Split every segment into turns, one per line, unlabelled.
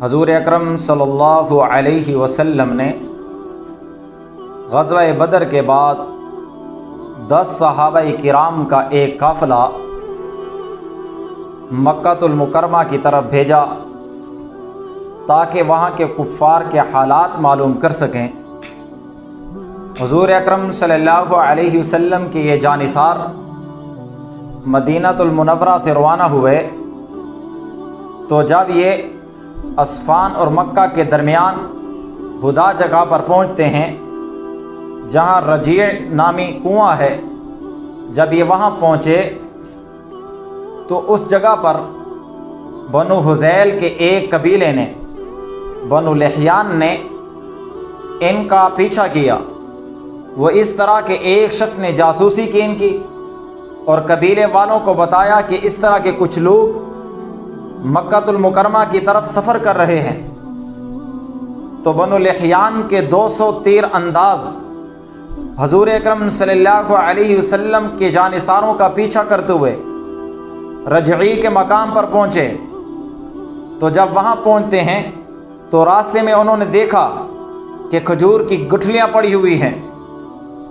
حضور اکرم صلی اللہ علیہ وسلم نے غزوہ بدر کے بعد 10 صحابہ کرام کا ایک قافلہ مکہ المکرمہ کی طرف بھیجا تاکہ وہاں کے کفار کے حالات معلوم کر سکیں۔ حضور اکرم صلی اللہ علیہ وسلم کے یہ جانثار مدینہ المنورہ سے روانہ ہوئے تو جب یہ اصفان اور مکہ کے درمیان ہدا جگہ پر پہنچتے ہیں جہاں رجیع نامی کنواں ہے، جب یہ وہاں پہنچے تو اس جگہ پر بنو حذیل کے ایک قبیلے نے، بنو لحیان نے ان کا پیچھا کیا۔ وہ اس طرح کہ ایک شخص نے جاسوسی کی ان کی اور قبیلے والوں کو بتایا کہ اس طرح کے کچھ لوگ مکہ المکرمہ کی طرف سفر کر رہے ہیں۔ تو بنو لحیان کے 200 تیر انداز حضور اکرم صلی اللہ علیہ وسلم کے جانثاروں کا پیچھا کرتے ہوئے رجعی کے مقام پر پہنچے۔ تو جب وہاں پہنچتے ہیں تو راستے میں انہوں نے دیکھا کہ کھجور کی گٹھلیاں پڑی ہوئی ہیں۔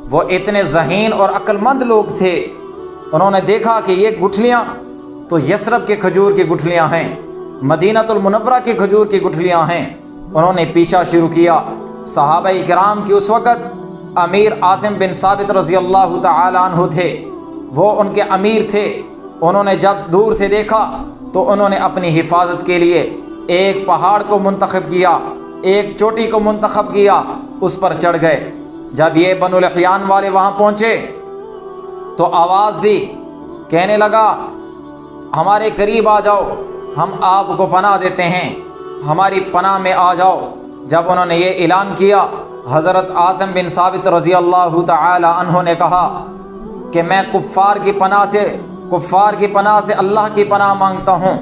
وہ اتنے ذہین اور عقل مند لوگ تھے، انہوں نے دیکھا کہ یہ گٹھلیاں تو یثرب کے کھجور کی گٹھلیاں ہیں، مدینہ المنورہ کی کھجور کی گٹھلیاں ہیں۔ انہوں نے پیچھا شروع کیا۔ صحابہ کرام کی اس وقت امیر عاصم بن ثابت رضی اللہ تعالی عنہ تھے، وہ ان کے امیر تھے۔ انہوں نے جب دور سے دیکھا تو انہوں نے اپنی حفاظت کے لیے ایک پہاڑ کو منتخب کیا، ایک چوٹی کو منتخب کیا، اس پر چڑھ گئے۔ جب یہ بنو لحیان والے وہاں پہنچے تو آواز دی، کہنے لگا ہمارے قریب آ جاؤ، ہم آپ کو پناہ دیتے ہیں، ہماری پناہ میں آ جاؤ۔ جب انہوں نے یہ اعلان کیا، حضرت عاصم بن ثابت رضی اللہ تعالی عنہ نے کہا کہ میں کفار کی پناہ سے اللہ کی پناہ مانگتا ہوں،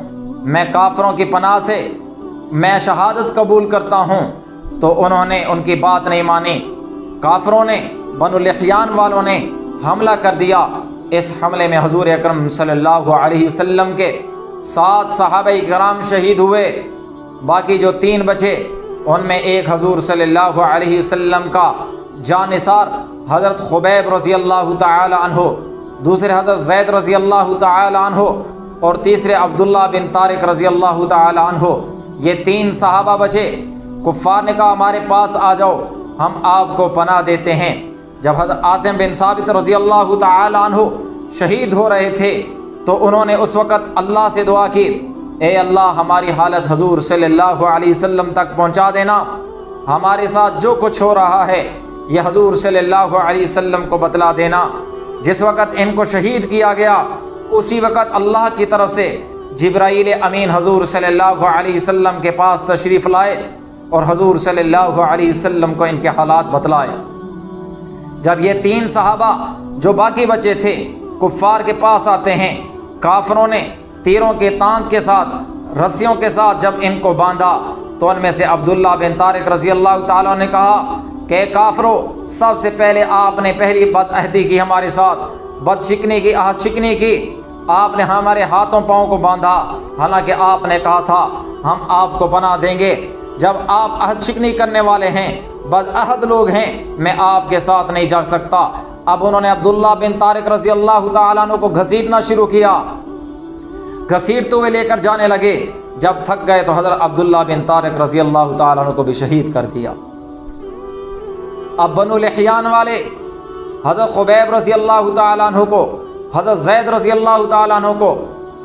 میں کافروں کی پناہ سے میں شہادت قبول کرتا ہوں۔ تو انہوں نے ان کی بات نہیں مانی۔ کافروں نے، بنو لحیان والوں نے حملہ کر دیا۔ اس حملے میں حضور اکرم صلی اللہ علیہ وسلم کے 7 صحابہ کرام شہید ہوئے، باقی جو 3 بچے ان میں ایک حضور صلی اللہ علیہ وسلم کا جانثار حضرت خبیب رضی اللہ تعالی عنہ، دوسرے حضرت زید رضی اللہ تعالی عنہ اور تیسرے عبداللہ بن طارق رضی اللہ تعالی عنہ، یہ 3 صحابہ بچے۔ کفار نے کہا ہمارے پاس آ جاؤ، ہم آپ کو پناہ دیتے ہیں۔ جب حضرت عاصم بن ثابت رضی اللہ تعالی عنہ شہید ہو رہے تھے تو انہوں نے اس وقت اللہ سے دعا کی، اے اللہ ہماری حالت حضور صلی اللہ علیہ وسلم تک پہنچا دینا، ہمارے ساتھ جو کچھ ہو رہا ہے یہ حضور صلی اللہ علیہ وسلم کو بتلا دینا۔ جس وقت ان کو شہید کیا گیا اسی وقت اللہ کی طرف سے جبرائیل امین حضور صلی اللہ علیہ وسلم کے پاس تشریف لائے اور حضور صلی اللہ علیہ وسلم کو ان کے حالات بتلائے۔ جب یہ 3 صحابہ جو باقی بچے تھے کفار کے پاس آتے ہیں، کافروں نے تیروں کے تانت کے ساتھ، رسیوں کے ساتھ جب ان کو باندھا تو ان میں سے عبداللہ بن طارق رضی اللہ تعالیٰ نے کہا کہ کافرو، سب سے پہلے آپ نے پہلی بد عہدی کی، ہمارے ساتھ بد شکنی کی، عہد شکنی کی، آپ نے ہمارے ہاتھوں پاؤں کو باندھا، حالانکہ آپ نے کہا تھا ہم آپ کو پناہ دیں گے۔ جب آپ عہد شکنی کرنے والے ہیں، بد عہد لوگ ہیں، میں آپ کے ساتھ نہیں جا سکتا۔ اب انہوں نے عبداللہ بن طارق رضی اللہ تعالیٰ عنہ کو گھسیٹنا شروع کیا، گھسیٹتے ہوئے لے کر جانے لگے۔ جب تھک گئے تو حضرت عبداللہ بن طارق رضی اللہ تعالیٰ عنہ کو بھی شہید کر دیا۔ اب بنو لحیان والے حضرت خبیب رضی اللہ تعالیٰ عنہ کو، حضرت زید رضی اللہ تعالیٰ عنہ کو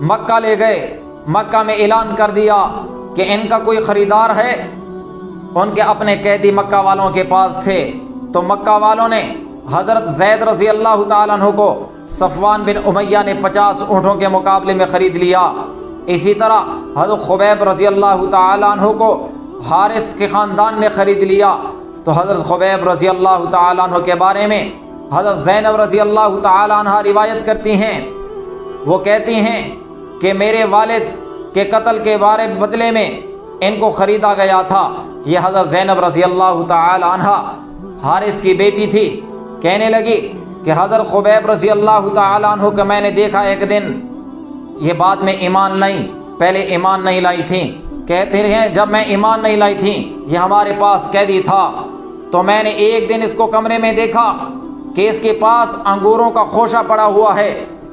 مکہ لے گئے۔ مکہ میں اعلان کر دیا کہ ان کا کوئی خریدار ہے۔ ان کے اپنے قیدی مکہ والوں کے پاس تھے، تو مکہ والوں نے حضرت زید رضی اللہ تعالیٰ عنہ کو صفوان بن امیہ نے 50 اونٹوں کے مقابلے میں خرید لیا۔ اسی طرح حضرت خبیب رضی اللہ تعالیٰ عنہ کو حارث کے خاندان نے خرید لیا۔ تو حضرت خبیب رضی اللہ تعالیٰ عنہ کے بارے میں حضرت زینب رضی اللہ تعالیٰ عنہ روایت کرتی ہیں، وہ کہتی ہیں کہ میرے والد کے قتل کے بدلے میں ان کو خریدا گیا تھا۔ یہ حضرت زینب رضی اللہ تعالی عنہ حارث کی بیٹی تھی، کہنے لگی کہ حضرت خبیب رضی اللہ تعالی عنہ کو میں نے دیکھا ایک دن، یہ بعد میں ایمان لائی، پہلے ایمان نہیں لائی تھیں، کہتے ہیں جب میں ایمان نہیں لائی تھی یہ ہمارے پاس قیدی تھا، تو میں نے ایک دن اس کو کمرے میں دیکھا کہ اس کے پاس انگوروں کا خوشہ پڑا ہوا ہے،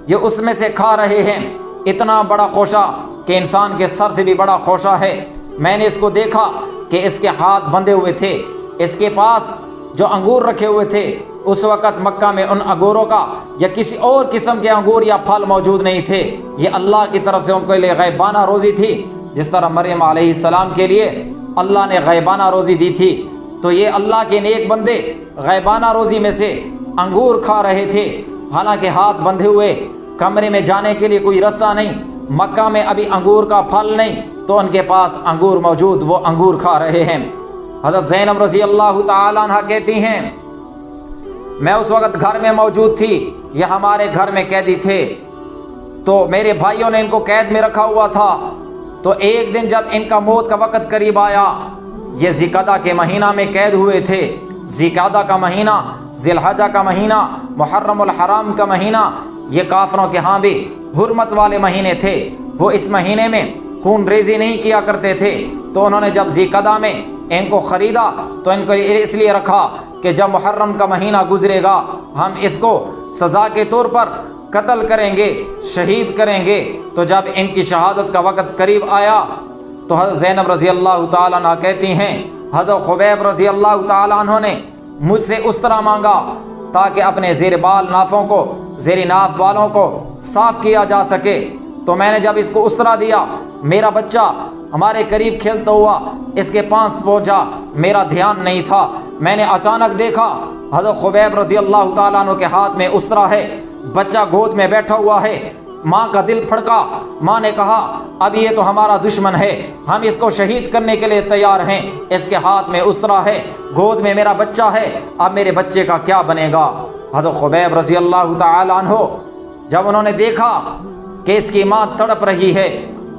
یہ اس میں سے کھا رہے ہیں، اتنا بڑا خوشہ کہ انسان کے سر سے بھی بڑا خوشہ ہے۔ میں نے اس کو دیکھا کہ اس کے ہاتھ بندھے ہوئے تھے، اس کے پاس جو انگور رکھے ہوئے تھے اس وقت مکہ میں ان انگوروں کا یا کسی اور قسم کے انگور یا پھل موجود نہیں تھے، یہ اللہ کی طرف سے ان کے لیے غیبانہ روزی تھی، جس طرح مریم علیہ السلام کے لیے اللہ نے غیبانہ روزی دی تھی۔ تو یہ اللہ کے نیک بندے غیبانہ روزی میں سے انگور کھا رہے تھے، حالانکہ ہاتھ بندھے ہوئے، کمرے میں جانے کے لیے کوئی رستہ نہیں، مکہ میں ابھی انگور کا پھل نہیں، تو ان کے پاس انگور موجود، وہ انگور کھا رہے ہیں۔ حضرت زینب رضی اللہ تعالیٰ عنہ کہتی ہیں میں اس وقت گھر میں موجود تھی، یہ ہمارے گھر میں قیدی تھے، تو میرے بھائیوں نے ان کو قید میں رکھا ہوا تھا، تو ایک دن جب ان کا موت کا وقت قریب آیا، یہ ذی القعدہ کے مہینہ میں قید ہوئے تھے، ذی القعدہ کا مہینہ، ذی الحجہ کا مہینہ، محرم الحرام کا مہینہ، یہ کافروں کے ہاں بھی حرمت والے مہینے تھے، وہ اس مہینے میں خون ریزی نہیں کیا کرتے تھے، تو انہوں نے جب ذی القعدہ میں ان کو خریدا تو ان کو اس لیے رکھا کہ جب محرم کا مہینہ گزرے گا ہم اس کو سزا کے طور پر قتل کریں گے، شہید کریں گے۔ تو جب ان کی شہادت کا وقت قریب آیا تو حضرت زینب رضی اللہ تعالیٰ عنہ کہتی ہیں حضرت خبیب رضی اللہ تعالیٰ عنہ نے مجھ سے اس طرح مانگا تاکہ اپنے زیر بال نافوں کو، زیر ناف بالوں کو صاف کیا جا سکے، تو میں نے جب اس کو اس طرح دیا، میرا بچہ ہمارے قریب کھیلتا ہوا اس کے پاس پہنچا، میرا دھیان نہیں تھا، میں نے اچانک دیکھا حضرت خبیب رضی اللہ تعالیٰ عنہ کے ہاتھ میں اس طرح ہے، بچہ گود میں بیٹھا ہوا ہے، ماں کا دل پھڑکا، ماں نے کہا اب یہ تو ہمارا دشمن ہے، ہم اس کو شہید کرنے کے لیے تیار ہیں، اس کے ہاتھ میں اس طرح ہے، گود میں میرا بچہ ہے، اب میرے بچے کا کیا بنے گا۔ حضرت خبیب رضی اللہ تعالیٰ عنہ جب انہوں نے دیکھا کہ اس کی ماں تڑپ رہی ہے،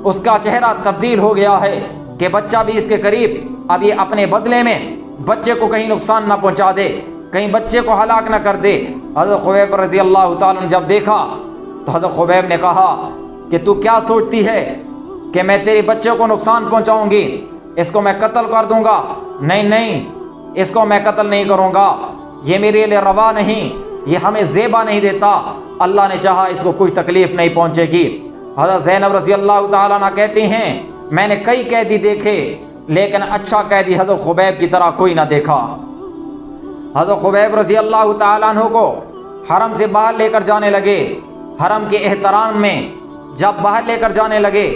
اس کا چہرہ تبدیل ہو گیا ہے کہ بچہ بھی اس کے قریب، اب یہ اپنے بدلے میں بچے کو کہیں نقصان نہ پہنچا دے، کہیں بچے کو ہلاک نہ کر دے۔ حضرت خبیب رضی اللہ تعالیٰ نے جب دیکھا تو حضرت خبیب نے کہا کہ تو کیا سوچتی ہے کہ میں تیرے بچے کو نقصان پہنچاؤں گی، اس کو میں قتل کر دوں گا؟ نہیں نہیں، اس کو میں قتل نہیں کروں گا، یہ میرے لیے روا نہیں، یہ ہمیں زیبا نہیں دیتا، اللہ نے چاہا اس کو کوئی تکلیف نہیں پہنچے گی۔ حضرت زینب رضی اللہ تعالیٰ عنہ کہتی ہیں میں نے کئی قیدی دیکھے لیکن اچھا قیدی حضرت خبیب کی طرح کوئی نہ دیکھا۔ حضرت خبیب رضی اللہ تعالیٰ عنہ کو حرم سے باہر لے کر جانے لگے، حرم کے احترام میں جب باہر لے کر جانے لگے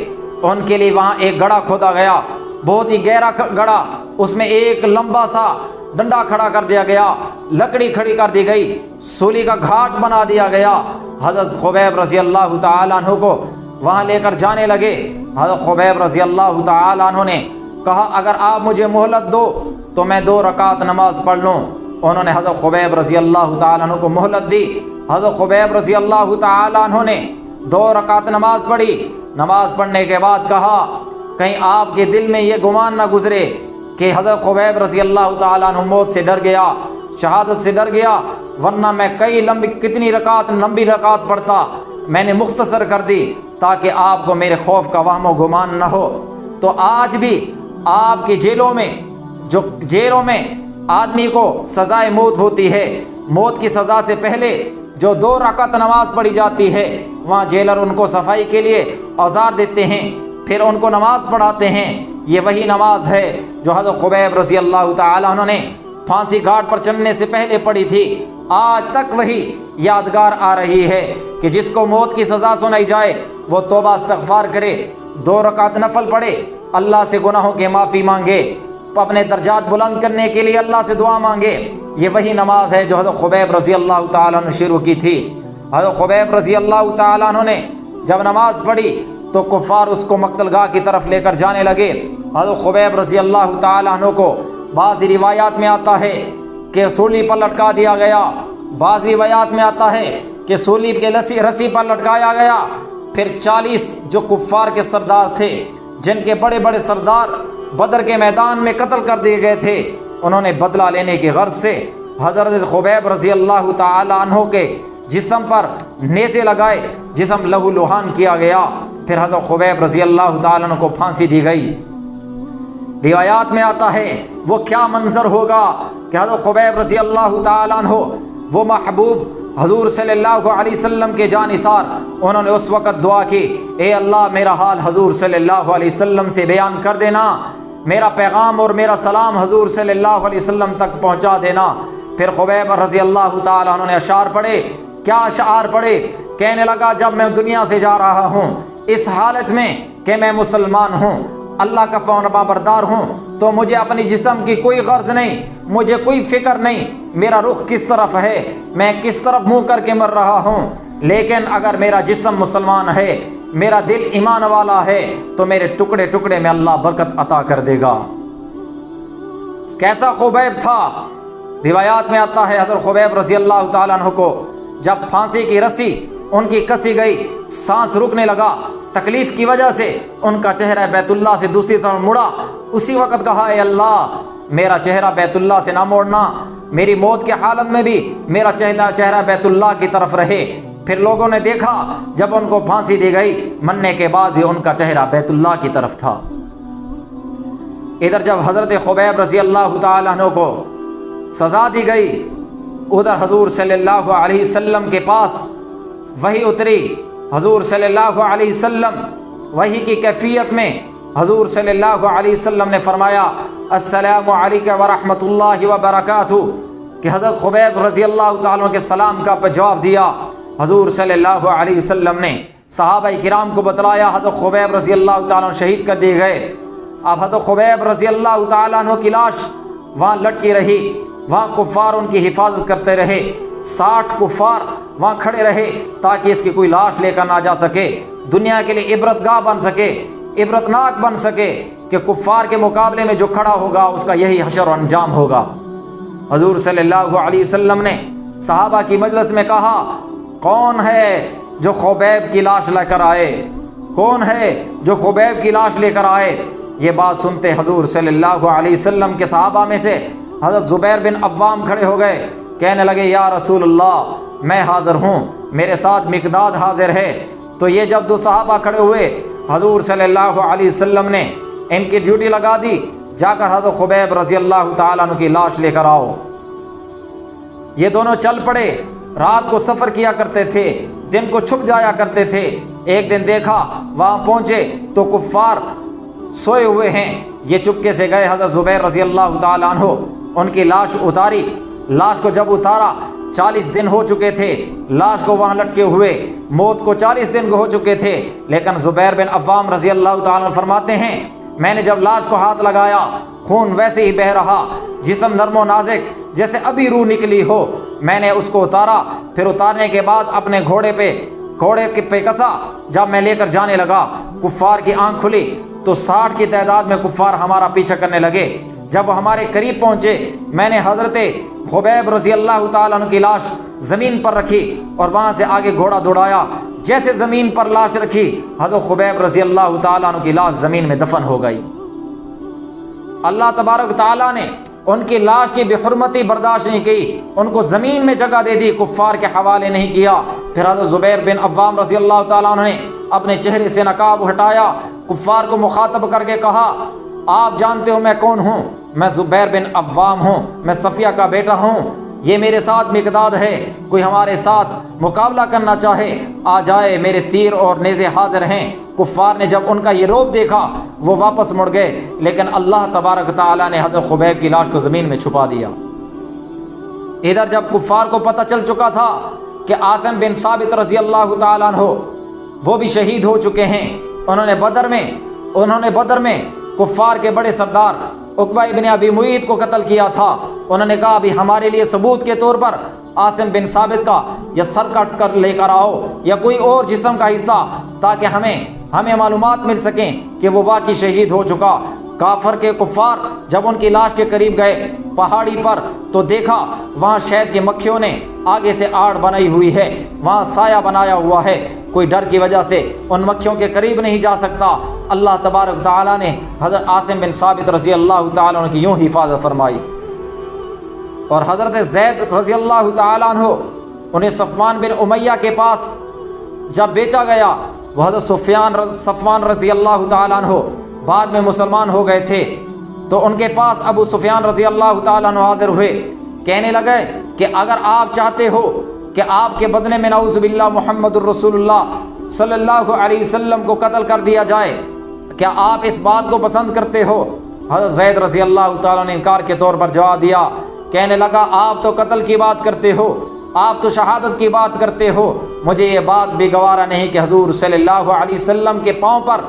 ان کے لیے وہاں ایک گڑھا کھودا گیا، بہت ہی گہرا گڑھا، اس میں ایک لمبا سا ڈنڈا کھڑا کر دیا گیا، لکڑی کھڑی کر دی گئی، سولی کا گھاٹ بنا دیا گیا۔ حضرت خبیب رضی اللہ تعالیٰ عنہ کو وہاں لے کر جانے لگے۔ حضرت خبیب رضی اللہ تعالیٰ عنہ نے کہا اگر آپ مجھے مہلت دو تو میں 2 رکعت نماز پڑھ لوں۔ انہوں نے حضرت خبیب رضی اللہ تعالیٰ عنہ کو مہلت دی۔ حضرت خبیب رضی اللہ تعالیٰ عنہ نے 2 رکعت نماز پڑھی۔ نماز پڑھنے کے بعد کہا کہیں آپ کے دل میں یہ گمان نہ گزرے کہ حضرت خبیب رضی اللہ تعالیٰ عنہ موت سے ڈر گیا، شہادت سے ڈر گیا، ورنہ میں کتنی لمبی رکعت پڑھتا، میں نے مختصر کر دی تاکہ آپ کو میرے خوف کا وہم و گمان نہ ہو۔ تو آج بھی آپ کی جیلوں میں آدمی کو سزائے موت ہوتی ہے، موت کی سزا سے پہلے جو 2 رکعت نماز پڑھی جاتی ہے وہاں جیلر ان کو صفائی کے لیے اوزار دیتے ہیں، پھر ان کو نماز پڑھاتے ہیں۔ یہ وہی نماز ہے جو حضرت خبیب رضی اللہ تعالیٰ عنہ نے پھانسی گھاٹ پر چڑھنے سے پہلے پڑھی تھی، آج تک وہی یادگار آ رہی ہے کہ جس کو موت کی سزا سنائی جائے وہ توبہ استغفار کرے، 2 رکعت نفل پڑھے، اللہ سے گناہوں کی معافی مانگے، اپنے درجات بلند کرنے کے لیے اللہ سے دعا مانگے۔ یہ وہی نماز ہے جو حضرت خبیب رضی اللہ تعالیٰ عنہ نے شروع کی تھی۔ حضرت خبیب رضی اللہ تعالیٰ عنہ نے جب نماز پڑھی تو کفار اس کو مقتل گاہ کی طرف لے کر جانے لگے۔ حضرت خبیب رضی اللہ تعالیٰ عنہ کو بعض روایات میں آتا ہے کہ سولی پر لٹکا دیا گیا، بعض روایات میں آتا ہے کہ سولی کے رسی پر لٹکایا گیا، پھر 40 جو کفار کے سردار تھے، جن کے بڑے بڑے سردار بدر کے میدان میں قتل کر دیے گئے تھے، انہوں نے بدلہ لینے کی غرض سے حضرت خبیب رضی اللہ تعالی عنہ کے جسم پر نیزے لگائے، جسم لہو لہان کیا گیا، پھر حضرت خبیب رضی اللہ تعالی عنہ کو پھانسی دی گئی۔ روایات میں آتا ہے وہ کیا منظر ہوگا کہ حضرت خبیب رضی اللہ تعالیٰ عنہ وہ محبوب حضور صلی اللہ علیہ وسلم کے جانثار، انہوں نے اس وقت دعا کی، اے اللہ میرا حال حضور صلی اللہ علیہ وسلم سے بیان کر دینا، میرا پیغام اور میرا سلام حضور صلی اللہ علیہ وسلم تک پہنچا دینا۔ پھر خبیب رضی اللہ تعالیٰ عنہ نے اشعار پڑھے۔ کیا اشعار پڑھے؟ کہنے لگا جب میں دنیا سے جا رہا ہوں اس حالت میں کہ میں مسلمان ہوں، اللہ کا فرما بردار ہوں، تو مجھے اپنی جسم کی کوئی غرض نہیں، مجھے کوئی فکر نہیں میرا رخ کس طرف ہے، میں کس طرف منہ کر کے مر رہا ہوں، لیکن اگر میرا جسم مسلمان ہے، میرا دل ایمان والا ہے، تو میرے ٹکڑے ٹکڑے میں اللہ برکت عطا کر دے گا۔ کیسا خبیب تھا؟ روایات میں آتا ہے حضرت خبیب رضی اللہ تعالیٰ عنہ کو جب پھانسی کی رسی ان کی کسی گئی، سانس رکنے لگا تکلیف کی وجہ سے، ان کا چہرہ بیت اللہ سے دوسری طرف مڑا، اسی وقت کہا اے اللہ میرا چہرہ بیت اللہ سے نہ موڑنا، میری موت کے حالت میں بھی میرا چہرہ بیت اللہ کی طرف رہے۔ پھر لوگوں نے دیکھا جب ان کو پھانسی دی گئی، مرنے کے بعد بھی ان کا چہرہ بیت اللہ کی طرف تھا۔ ادھر جب حضرت خبیب رضی اللہ تعالیٰ عنہ کو سزا دی گئی، ادھر حضور صلی اللہ علیہ وسلم کے پاس وحی اتری۔ حضور صلی اللہ علیہ وسلم وحی کی کیفیت میں حضور صلی اللہ علیہ وسلم نے فرمایا السلام علیکم ورحمۃ اللہ وبرکاتہ، کہ حضرت خبیب رضی اللہ تعالیٰ عنہ کے سلام کا جواب دیا۔ حضور صلی اللہ علیہ وسلم نے صحابہ کرام کو بتلایا حضرت خبیب رضی اللہ تعالیٰ عنہ شہید کر دیے گئے۔ اب حضرت خبیب رضی اللہ تعالیٰ عنہ کی لاش وہاں لٹکی رہی، وہاں کفار ان کی حفاظت کرتے رہے، 60 کفار وہاں کھڑے رہے تاکہ اس کی کوئی لاش لے کر نہ جا سکے، دنیا کے لیے عبرت گاہ بن سکے، عبرتناک بن سکے کہ کفار کے مقابلے میں جو کھڑا ہوگا اس کا یہی حشر و انجام ہوگا۔ حضور صلی اللہ علیہ وسلم نے صحابہ کی مجلس میں کہا کون ہے جو خبیب کی لاش لے کر آئے، کون ہے جو خبیب کی لاش لے کر آئے؟ یہ بات سنتے حضور صلی اللہ علیہ وسلم کے صحابہ میں سے حضرت زبیر بن عوام کھڑے ہو گئے، کہنے لگے یا رسول اللہ میں حاضر ہوں، میرے ساتھ مقداد حاضر ہے۔ تو یہ جب دو صحابہ کھڑے ہوئے، حضور صلی اللہ علیہ وسلم نے ان کی ڈیوٹی لگا دی، جا کر حضرت خبیب رضی اللہ تعالیٰ عنہ کی لاش لے کر آؤ۔ یہ دونوں چل پڑے، رات کو سفر کیا کرتے تھے، دن کو چھپ جایا کرتے تھے۔ ایک دن دیکھا وہاں پہنچے تو کفار سوئے ہوئے ہیں، یہ چپکے سے گئے حضرت زبیر رضی اللہ تعالیٰ عنہ، ان کی لاش اتاری۔ لاش کو جب اتارا 40 دن ہو چکے تھے لاش کو وہاں لٹکے ہوئے، موت کو 40 دن ہو چکے تھے، لیکن زبیر بن عوام رضی اللہ تعالیٰ عنہ فرماتے ہیں میں نے جب لاش کو ہاتھ لگایا خون ویسے ہی بہہ رہا، جسم نرم و نازک جیسے ابھی روح نکلی ہو۔ میں نے اس کو اتارا، پھر اتارنے کے بعد اپنے گھوڑے پہ کسا۔ جب میں لے کر جانے لگا کفار کی آنکھ کھلی تو 60 کی تعداد میں کفار ہمارا پیچھا کرنے لگے۔ جب وہ ہمارے قریب پہنچے میں نے حضرت خبیب رضی اللہ تعالیٰ عنہ کی لاش زمین پر رکھی اور وہاں سے آگے گھوڑا دوڑایا۔ جیسے زمین پر لاش رکھی حضرت خبیب رضی اللہ تعالیٰ عنہ کی لاش زمین میں دفن ہو گئی۔ اللہ تبارک تعالیٰ نے ان کی لاش کی بے حرمتی برداشت نہیں کی، ان کو زمین میں جگہ دے دی، کفار کے حوالے نہیں کیا۔ پھر حضرت زبیر بن عوام رضی اللہ تعالیٰ عنہ نے اپنے چہرے سے نقاب ہٹایا، کفار کو مخاطب کر کے کہا آپ جانتے ہو میں کون ہوں؟ میں زبیر بن عوام ہوں، میں صفیہ کا بیٹا ہوں، یہ میرے ساتھ مقداد ہے، کوئی ہمارے ساتھ مقابلہ کرنا چاہے آ جائے، میرے تیر اور نیزے حاضر ہیں۔ کفار نے جب ان کا یہ روب دیکھا وہ واپس مڑ گئے، لیکن اللہ تبارک تعالیٰ نے حضرت خبیب کی لاش کو زمین میں چھپا دیا۔ ادھر جب کفار کو پتہ چل چکا تھا کہ عاصم بن ثابت رضی اللہ تعالیٰ عنہ وہ بھی شہید ہو چکے ہیں، انہوں نے بدر میں کفار کے بڑے سردار عقبہ ابن ابی معیط کو قتل کیا تھا۔ انہوں نے کہا ابھی ہمارے لیے ثبوت کے طور پر عاصم بن ثابت کا یا سر کٹ کر لے کر آؤ یا کوئی اور جسم کا حصہ، تاکہ ہمیں معلومات مل سکیں کہ وہ واقعی شہید ہو چکا۔ کافر کے کفار جب ان کی لاش کے قریب گئے پہاڑی پر تو دیکھا وہاں شہد کی مکھیوں نے آگے سے آڑ بنائی ہوئی ہے، وہاں سایہ بنایا ہوا ہے، کوئی ڈر کی وجہ سے ان مکھیوں کے قریب نہیں جا سکتا۔ اللہ تبارک تعالیٰ نے حضرت عاصم بن ثابت رضی اللہ تعالیٰ عنہ کی یوں حفاظت فرمائی۔ اور حضرت زید رضی اللہ تعالیٰ عنہ انہیں صفوان بن امیہ کے پاس جب بیچا گیا، وہ حضرت صفوان رضی اللہ تعالیٰ عنہ بعد میں مسلمان ہو گئے تھے۔ تو ان کے پاس ابو سفیان رضی اللہ تعالیٰ عنہ حاضر ہوئے، کہنے لگے کہ اگر آپ چاہتے ہو کہ آپ کے بدلے میں نعوذ باللہ محمد الرسول اللہ صلی اللہ علیہ وسلم کو قتل کر دیا جائے، کیا آپ اس بات کو پسند کرتے ہو؟ حضرت زید رضی اللہ تعالیٰ نے انکار کے طور پر جواب دیا، کہنے لگا آپ تو قتل کی بات کرتے ہو، آپ تو شہادت کی بات کرتے ہو، مجھے یہ بات بھی گوارا نہیں کہ حضور صلی اللہ علیہ وسلم کے پاؤں پر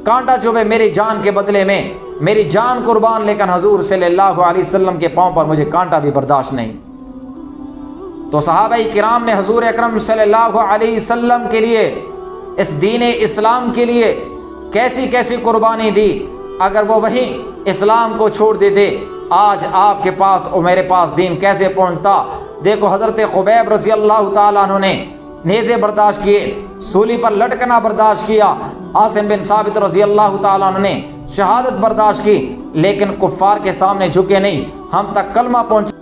کانٹا چبھے میری جان کے بدلے میں، میری جان قربان، لیکن حضور صلی اللہ علیہ وسلم کے پاؤں پر مجھے کانٹا بھی برداشت نہیں۔ تو صحابہ کرام نے حضور اکرم صلی اللہ علیہ وسلم کے لیے، اس دین اسلام کے لیے کیسی کیسی قربانی دی۔ اگر وہ وہیں اسلام کو چھوڑ دیتے، آج آپ کے پاس اور میرے پاس دین کیسے پہنچتا؟ دیکھو حضرت خبیب رضی اللہ تعالیٰ عنہ نے نیزے برداشت کیے، سولی پر لٹکنا برداشت کیا، عاصم بن ثابت رضی اللہ تعالیٰ عنہ نے شہادت برداشت کی، لیکن کفار کے سامنے جھکے نہیں، ہم تک کلمہ پہنچا